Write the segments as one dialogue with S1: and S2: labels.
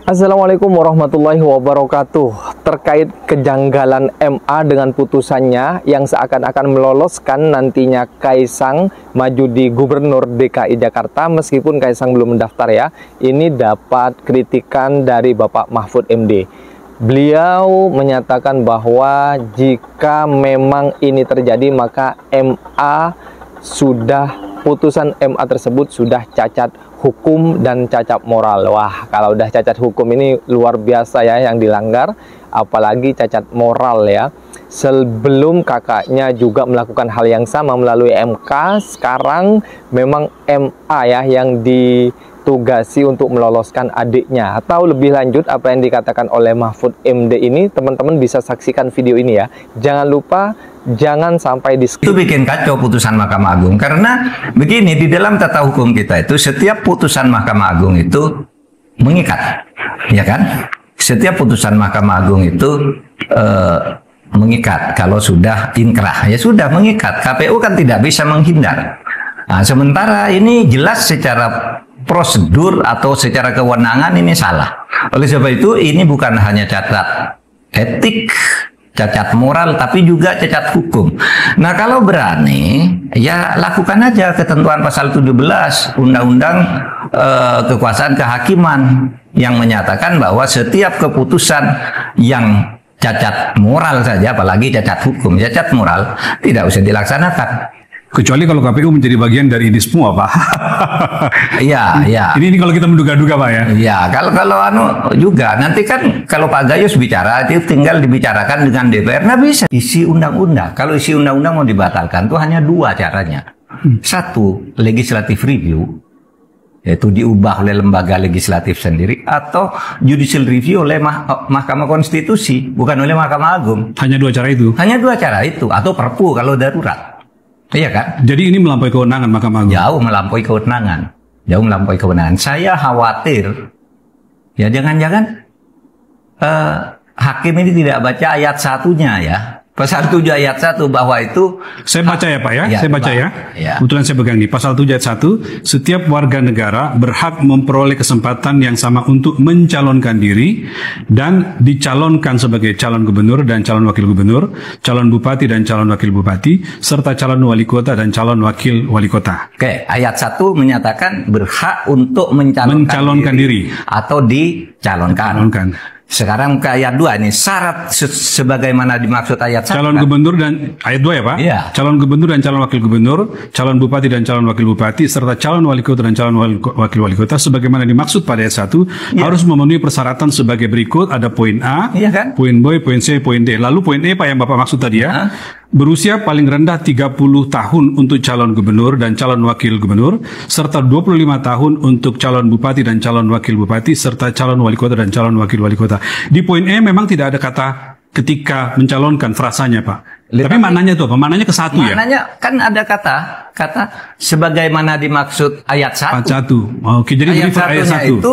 S1: Assalamualaikum warahmatullahi wabarakatuh. Terkait kejanggalan MA dengan putusannya yang seakan-akan meloloskan nantinya Kaisang maju di Gubernur DKI Jakarta meskipun Kaisang belum mendaftar ya. Ini dapat kritikan dari Bapak Mahfud MD. Beliau menyatakan bahwa jika memang ini terjadi maka putusan MA tersebut sudah cacat hukum dan cacat moral. Wah, kalau udah cacat hukum ini luar biasa ya yang dilanggar, apalagi cacat moral ya. Sebelum kakaknya juga melakukan hal yang sama melalui MK, sekarang memang MA ya yang ditugasi untuk meloloskan adiknya. Atau lebih lanjut apa yang dikatakan oleh Mahfud MD ini, teman-teman bisa saksikan video ini ya. Jangan lupa, jangan sampai di skip.
S2: Itu bikin kacau putusan Mahkamah Agung, karena begini, di dalam tata hukum kita itu setiap putusan Mahkamah Agung itu mengikat, ya kan? Setiap putusan Mahkamah Agung itu mengikat. Kalau sudah inkrah ya sudah mengikat. KPU kan tidak bisa menghindar. Nah, sementara ini jelas secara prosedur atau secara kewenangan ini salah. Oleh sebab itu ini bukan hanya cacat etik, cacat moral, tapi juga cacat hukum. Nah, kalau berani, ya lakukan aja ketentuan pasal 17 Undang-Undang Kekuasaan Kehakiman yang menyatakan bahwa setiap keputusan yang cacat moral saja, apalagi cacat hukum, cacat moral, tidak usah dilaksanakan.
S3: Kecuali kalau KPU menjadi bagian dari ini semua, Pak.
S2: Iya, iya.
S3: Ini kalau kita menduga-duga, Pak ya.
S2: Iya, kalau juga nanti kan kalau Pak Gayus bicara itu tinggal dibicarakan dengan DPR. Nah, bisa isi undang-undang. Kalau isi undang-undang mau dibatalkan itu hanya dua caranya. Satu, legislative review, yaitu diubah oleh lembaga legislatif sendiri, atau judicial review oleh Mahkamah Konstitusi, bukan oleh Mahkamah Agung.
S3: Hanya dua cara itu.
S2: Hanya dua cara itu, atau Perpu kalau darurat. Iya kan?
S3: Jadi ini melampaui kewenangan Mahkamah Agung.
S2: Jauh melampaui kewenangan. Jauh melampaui kewenangan. Saya khawatir, ya jangan-jangan hakim ini tidak baca ayat satunya ya. Pasal 7 ayat 1 bahwa itu...
S3: Saya baca ya Pak ya,
S2: ya
S3: saya baca ya.
S2: Ya.
S3: Kebetulan saya pegang nih, pasal 7 ayat 1, setiap warga negara berhak memperoleh kesempatan yang sama untuk mencalonkan diri dan dicalonkan sebagai calon gubernur dan calon wakil gubernur, calon bupati dan calon wakil bupati, serta calon wali kota dan calon wakil wali kota.
S2: Oke, ayat 1 menyatakan berhak untuk mencalonkan diri atau dicalonkan. Sekarang ke ayat 2 ini syarat sebagaimana dimaksud ayat 1.
S3: Calon gubernur dan ayat 2 ya Pak?
S2: Iya.
S3: Calon gubernur dan calon wakil gubernur, calon bupati dan calon wakil bupati, serta calon wali kota dan calon wakil wali kota sebagaimana dimaksud pada ayat 1 harus memenuhi persyaratan sebagai berikut. Ada poin A, poin B, poin C, poin D. Lalu poin E Pak yang Bapak maksud tadi ya. Berusia paling rendah 30 tahun untuk calon gubernur dan calon wakil gubernur, serta 25 tahun untuk calon bupati dan calon wakil bupati, serta calon wali kota dan calon wakil wali kota. Di poin E memang tidak ada kata ketika mencalonkan frasanya Pak. Tapi maknanya itu apa? Maknanya ke satu ya?
S2: Maknanya kan ada kata sebagaimana dimaksud ayat 1.
S3: Ayat 1. Oke, jadi ayat 1
S2: itu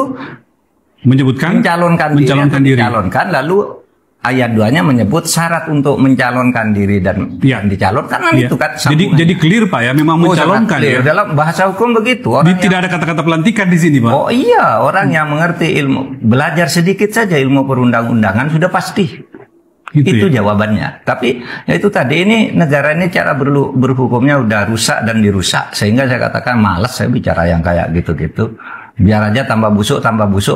S3: menyebutkan mencalonkan diri.
S2: Lalu ayat 2-nya menyebut syarat untuk mencalonkan diri dan dicalonkan itu kan.
S3: Jadi clear Pak ya, memang mencalonkan ya.
S2: Dalam bahasa hukum begitu.
S3: Tidak ada kata-kata pelantikan di sini Pak.
S2: Oh iya, orang yang mengerti ilmu, belajar sedikit saja ilmu perundang-undangan sudah pasti. Itu ya? Jawabannya. Tapi ya itu tadi, ini negara ini cara berhukumnya udah rusak dan dirusak, sehingga saya katakan malas saya bicara yang kayak gitu-gitu. Biar aja tambah busuk,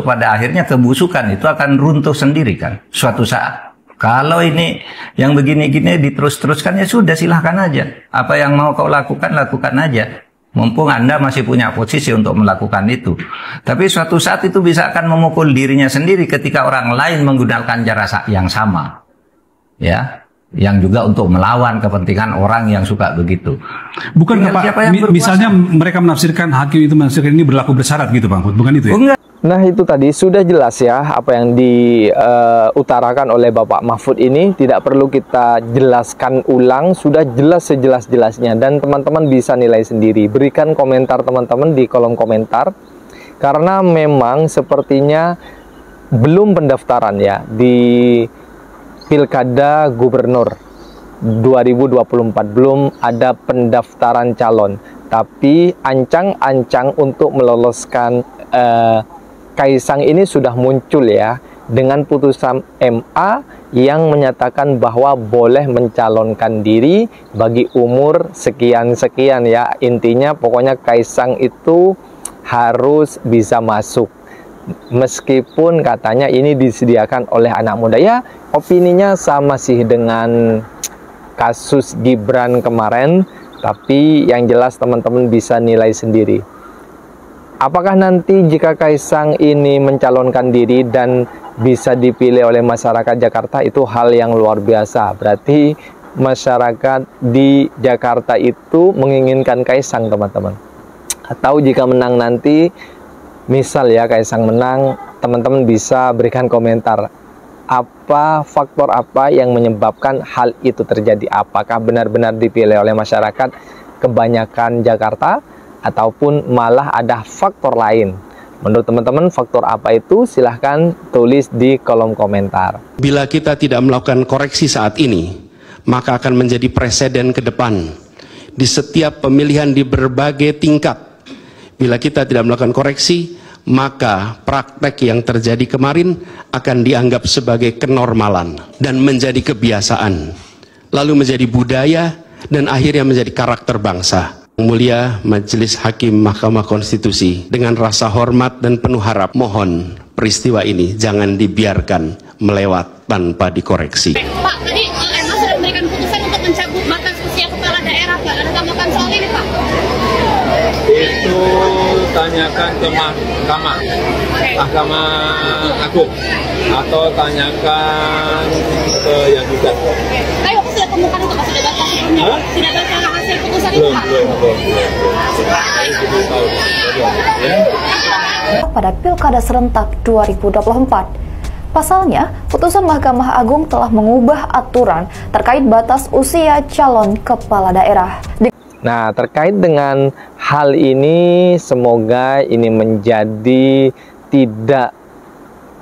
S2: pada akhirnya kebusukan itu akan runtuh sendiri kan suatu saat. Kalau ini yang begini-gini diterus-teruskan ya sudah, silahkan aja. Apa yang mau kau lakukan, lakukan aja. Mumpung Anda masih punya posisi untuk melakukan itu. Tapi suatu saat itu bisa akan memukul dirinya sendiri ketika orang lain menggunakan cara yang sama. Ya. Yang juga untuk melawan kepentingan orang yang suka begitu.
S3: Bukan Pak, misalnya mereka menafsirkan, hakim itu menafsirkan ini berlaku bersyarat gitu Bang, bukan itu ya?
S2: Enggak.
S1: Nah itu tadi sudah jelas ya apa yang diutarakan oleh Bapak Mahfud ini, tidak perlu kita jelaskan ulang, sudah jelas sejelas-jelasnya dan teman-teman bisa nilai sendiri. Berikan komentar teman-teman di kolom komentar, karena memang sepertinya belum pendaftaran ya di Pilkada Gubernur 2024, belum ada pendaftaran calon, tapi ancang-ancang untuk meloloskan Kaisang ini sudah muncul ya dengan putusan MA yang menyatakan bahwa boleh mencalonkan diri bagi umur sekian-sekian ya. Intinya pokoknya Kaisang itu harus bisa masuk. Meskipun katanya ini disediakan oleh anak muda ya, opininya sama sih dengan kasus Gibran kemarin, tapi yang jelas teman-teman bisa nilai sendiri. Apakah nanti jika Kaisang ini mencalonkan diri dan bisa dipilih oleh masyarakat Jakarta, itu hal yang luar biasa. Berarti masyarakat di Jakarta itu menginginkan Kaisang, teman-teman. Atau jika menang nanti, misal ya Kaisang menang, teman-teman bisa berikan komentar. Apa faktor apa yang menyebabkan hal itu terjadi? Apakah benar-benar dipilih oleh masyarakat kebanyakan Jakarta? Ataupun malah ada faktor lain? Menurut teman-teman faktor apa itu? Silahkan tulis di kolom komentar.
S4: Bila kita tidak melakukan koreksi saat ini, maka akan menjadi preseden ke depan di setiap pemilihan di berbagai tingkat. Bila kita tidak melakukan koreksi, maka praktek yang terjadi kemarin akan dianggap sebagai kenormalan dan menjadi kebiasaan, lalu menjadi budaya dan akhirnya menjadi karakter bangsa. Yang Mulia Majelis Hakim Mahkamah Konstitusi, dengan rasa hormat dan penuh harap, mohon peristiwa ini jangan dibiarkan melewat tanpa dikoreksi.
S5: Pak, tadi MA sudah memberikan putusan untuk mencabut batas usia kepala daerah, Pak. Ada tanggapan soal ini, Pak?
S6: Itu tanyakan ke Mahkamah Agung atau tanyakan ke yang juga.
S5: Tapi Bapak sudah temukan itu, Pak? Sudah baca sebelumnya? Sudah baca hasil putusan itu, Pak?
S7: Pada Pilkada Serentak 2024. Pasalnya, putusan Mahkamah Agung telah mengubah aturan terkait batas usia calon kepala daerah.
S1: Nah, terkait dengan hal ini, semoga ini menjadi tidak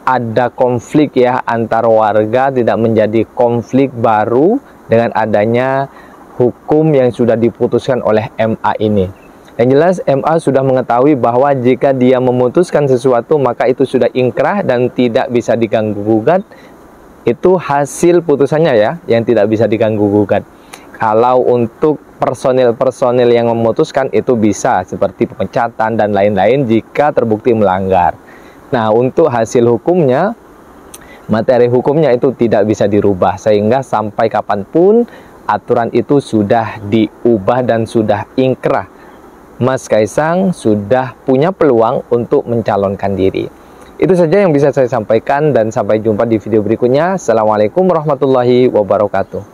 S1: ada konflik ya antar warga, tidak menjadi konflik baru dengan adanya hukum yang sudah diputuskan oleh MA ini. Yang jelas MA sudah mengetahui bahwa jika dia memutuskan sesuatu maka itu sudah inkrah dan tidak bisa diganggu-gugat. Itu hasil putusannya ya, yang tidak bisa diganggu-gugat. Kalau untuk personil-personil yang memutuskan itu bisa seperti pemecatan dan lain-lain jika terbukti melanggar. Nah, untuk hasil hukumnya, materi hukumnya itu tidak bisa dirubah, sehingga sampai kapanpun aturan itu sudah diubah dan sudah inkrah. Mas Kaisang sudah punya peluang untuk mencalonkan diri. Itu saja yang bisa saya sampaikan dan sampai jumpa di video berikutnya. Assalamualaikum warahmatullahi wabarakatuh.